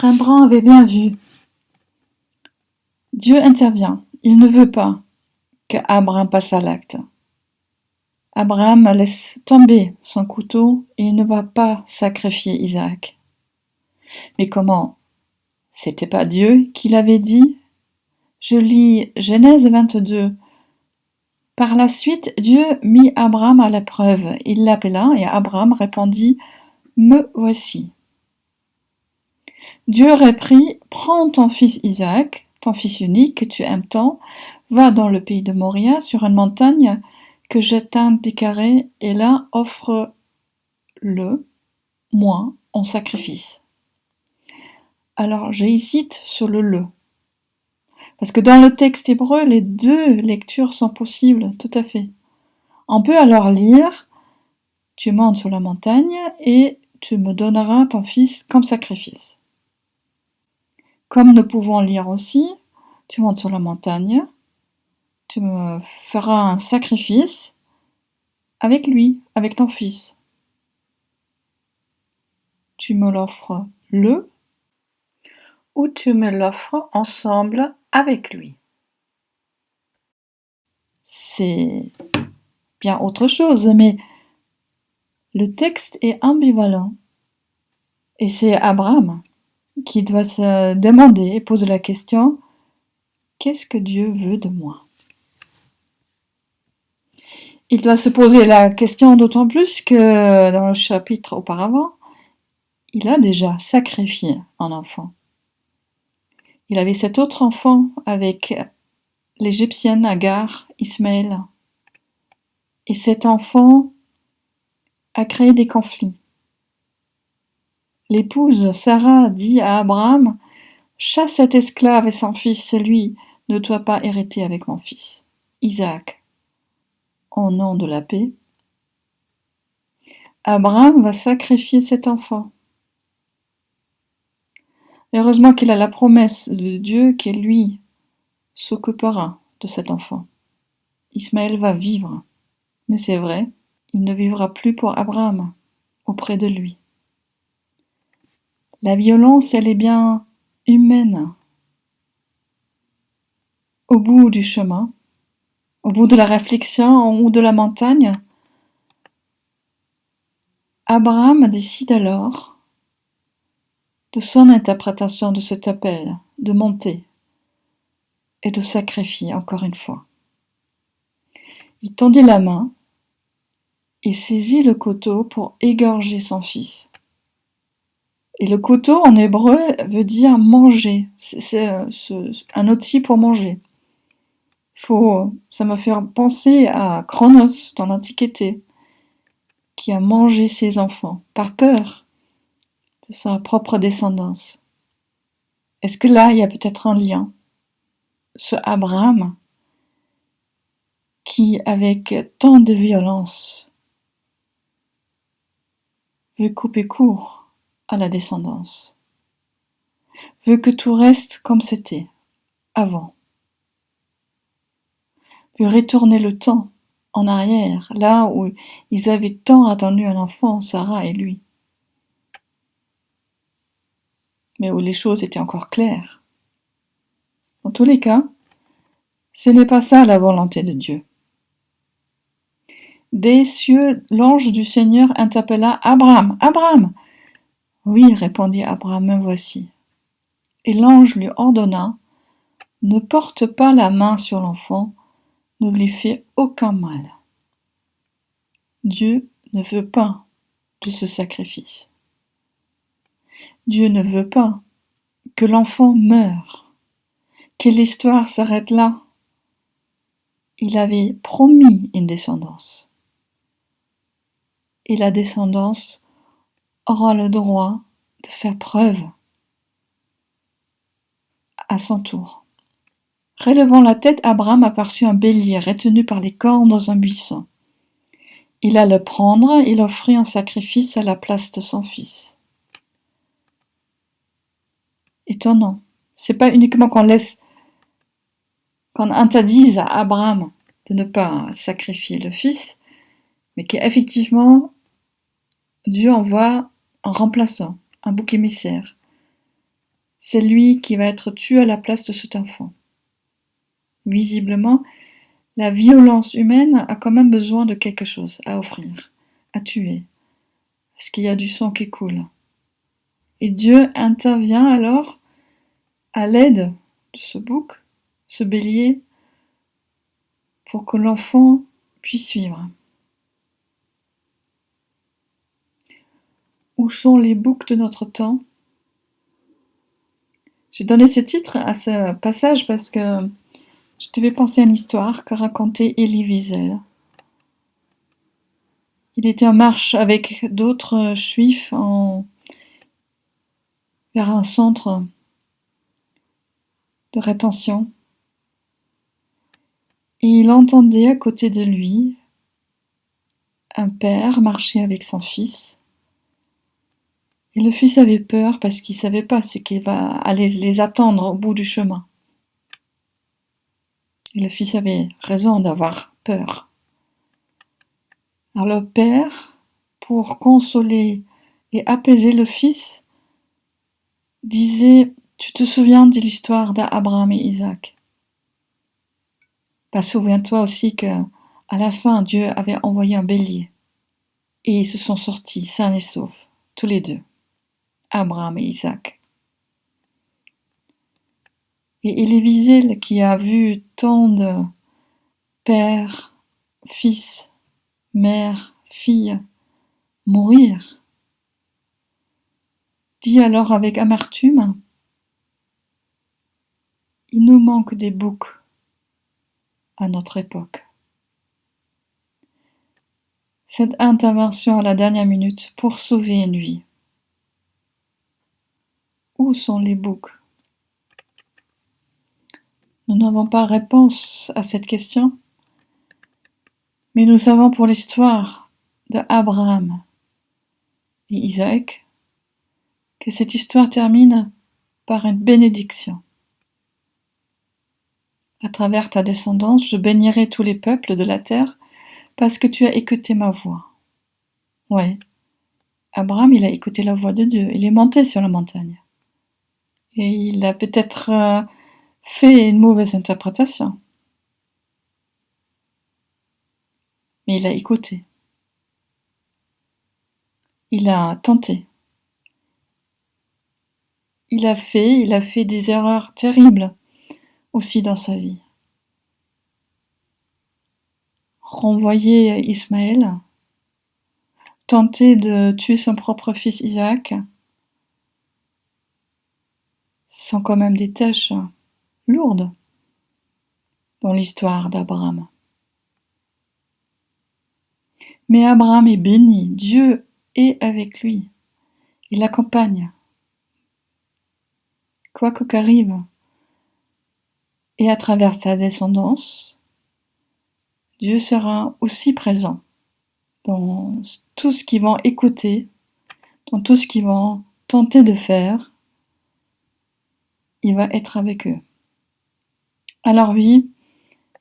Rembrandt avait bien vu. Dieu intervient. Il ne veut pas qu'Abraham passe à l'acte. Abraham laisse tomber son couteau et il ne va pas sacrifier Isaac. Mais comment? C'était pas Dieu qui l'avait dit? Je lis Genèse 22. Par la suite, Dieu mit Abraham à l'épreuve. Il l'appela et Abraham répondit: Me voici. Dieu reprit: Prends ton fils Isaac, ton fils unique que tu aimes tant, va dans le pays de Moria, sur une montagne que je t'indiquerai, et là offre-le, moi, en sacrifice. Alors j'hésite sur le. Parce que dans le texte hébreu, les deux lectures sont possibles, tout à fait. On peut alors lire: Tu montes sur la montagne et tu me donneras ton fils comme sacrifice. Comme nous pouvons lire aussi: Tu montes sur la montagne, tu me feras un sacrifice avec lui, avec ton fils. Tu me l'offres ou tu me l'offres ensemble avec lui. C'est bien autre chose, mais le texte est ambivalent. Et c'est Abraham qui doit se demander et poser la question: qu'est-ce que Dieu veut de moi? Il doit se poser la question d'autant plus que dans le chapitre auparavant, il a déjà sacrifié un enfant. Il avait cet autre enfant avec l'Égyptienne Agar, Ismaël. Et cet enfant a créé des conflits. L'épouse Sarah dit à Abraham: Chasse cet esclave et son fils, celui ne doit pas hériter avec mon fils, Isaac. Au nom de la paix, Abraham va sacrifier cet enfant. Heureusement qu'il a la promesse de Dieu que lui s'occupera de cet enfant. Ismaël va vivre. Mais c'est vrai, il ne vivra plus pour Abraham, auprès de lui. La violence, elle est bien humaine. Au bout du chemin, au bout de la réflexion, en haut de la montagne, Abraham décide alors de son interprétation de cet appel, de monter et de sacrifier encore une fois. Il tendit la main et saisit le couteau pour égorger son fils. Et le couteau en hébreu veut dire manger, c'est un outil pour manger. Ça me fait penser à Chronos dans l'Antiquité, qui a mangé ses enfants par peur de sa propre descendance. Est-ce que là, il y a peut-être un lien? Ce Abraham qui, avec tant de violence, veut couper court à la descendance, veut que tout reste comme c'était avant, veut retourner le temps en arrière, là où ils avaient tant attendu un enfant, Sarah et lui, mais où les choses étaient encore claires. Dans tous les cas, ce n'est pas ça la volonté de Dieu. Des cieux, l'ange du Seigneur interpella: Abraham, Abraham! Oui, répondit Abraham, me voici. Et l'ange lui ordonna: Ne porte pas la main sur l'enfant, ne lui fais aucun mal. Dieu ne veut pas de ce sacrifice. Dieu ne veut pas que l'enfant meure, que l'histoire s'arrête là. Il avait promis une descendance. Et la descendance aura le droit de faire preuve à son tour. Relevant la tête, Abraham aperçut un bélier retenu par les cornes dans un buisson. Il alla le prendre et l'offrit en sacrifice à la place de son fils. Étonnant. C'est pas uniquement qu'on interdise à Abraham de ne pas sacrifier le fils, mais qu'effectivement, Dieu envoie un remplaçant, un bouc émissaire, C'est lui qui va être tué à la place de cet enfant. Visiblement, la violence humaine a quand même besoin de quelque chose à offrir, à tuer, parce qu'il y a du sang qui coule. Et Dieu intervient alors à l'aide de ce bouc, ce bélier, pour que l'enfant puisse vivre. Où sont les boucs de notre temps? J'ai donné ce titre à ce passage parce que je devais penser à une histoire qu'a racontait Elie Wiesel. Il était en marche avec d'autres juifs vers un centre de rétention et il entendait à côté de lui un père marcher avec son fils. Et le fils avait peur parce qu'il ne savait pas ce qui allait les attendre au bout du chemin. Et le fils avait raison d'avoir peur. Alors le père, pour consoler et apaiser le fils, disait « Tu te souviens de l'histoire d'Abraham et Isaac ? Bah, souviens-toi aussi qu'à la fin, Dieu avait envoyé un bélier. Et ils se sont sortis sains et saufs, tous les deux, Abraham et Isaac. » Et Elie Wiesel, qui a vu tant de pères, fils, mères, filles mourir, dit alors avec amertume, il nous manque des boucs à notre époque. Cette intervention à la dernière minute pour sauver une vie. Où sont les boucs? Nous n'avons pas réponse à cette question, mais nous savons pour l'histoire de Abraham et Isaac que cette histoire termine par une bénédiction. À travers ta descendance, je bénirai tous les peuples de la terre parce que tu as écouté ma voix. Ouais, Abraham, il a écouté la voix de Dieu, il est monté sur la montagne. Et il a peut-être fait une mauvaise interprétation. Mais il a écouté. Il a tenté. Il a fait des erreurs terribles aussi dans sa vie. Renvoyer Ismaël, tenter de tuer son propre fils Isaac, ce sont quand même des tâches lourdes dans l'histoire d'Abraham. Mais Abraham est béni, Dieu est avec lui, il l'accompagne, quoi qu'arrive. Et à travers sa descendance, Dieu sera aussi présent dans tout ce qu'ils vont écouter, dans tout ce qu'ils vont tenter de faire. Il va être avec eux. Alors oui,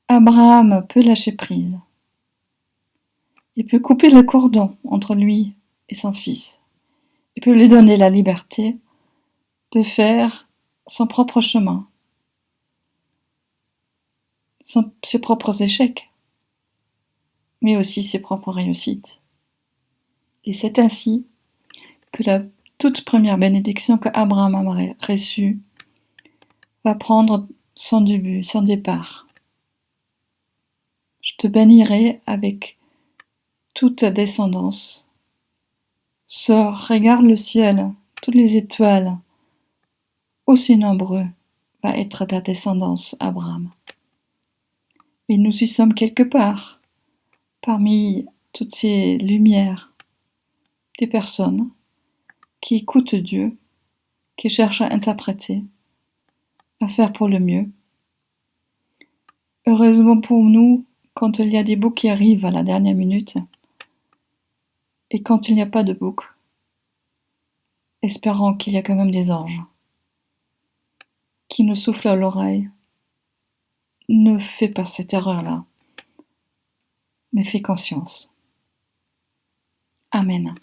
Abraham peut lâcher prise. Il peut couper le cordon entre lui et son fils. Il peut lui donner la liberté de faire son propre chemin, ses propres échecs, mais aussi ses propres réussites. Et c'est ainsi que la toute première bénédiction que Abraham a reçue va prendre son début, son départ. Je te bénirai avec toute ta descendance. Sors, regarde le ciel, toutes les étoiles, aussi nombreux va être ta descendance, Abraham. Et nous y sommes quelque part, parmi toutes ces lumières, des personnes qui écoutent Dieu, qui cherchent à interpréter, à faire pour le mieux. Heureusement pour nous, quand il y a des boucs qui arrivent à la dernière minute, et quand il n'y a pas de boucs, espérons qu'il y a quand même des anges qui nous soufflent à l'oreille. Ne fais pas cette erreur-là, mais fais conscience. Amen.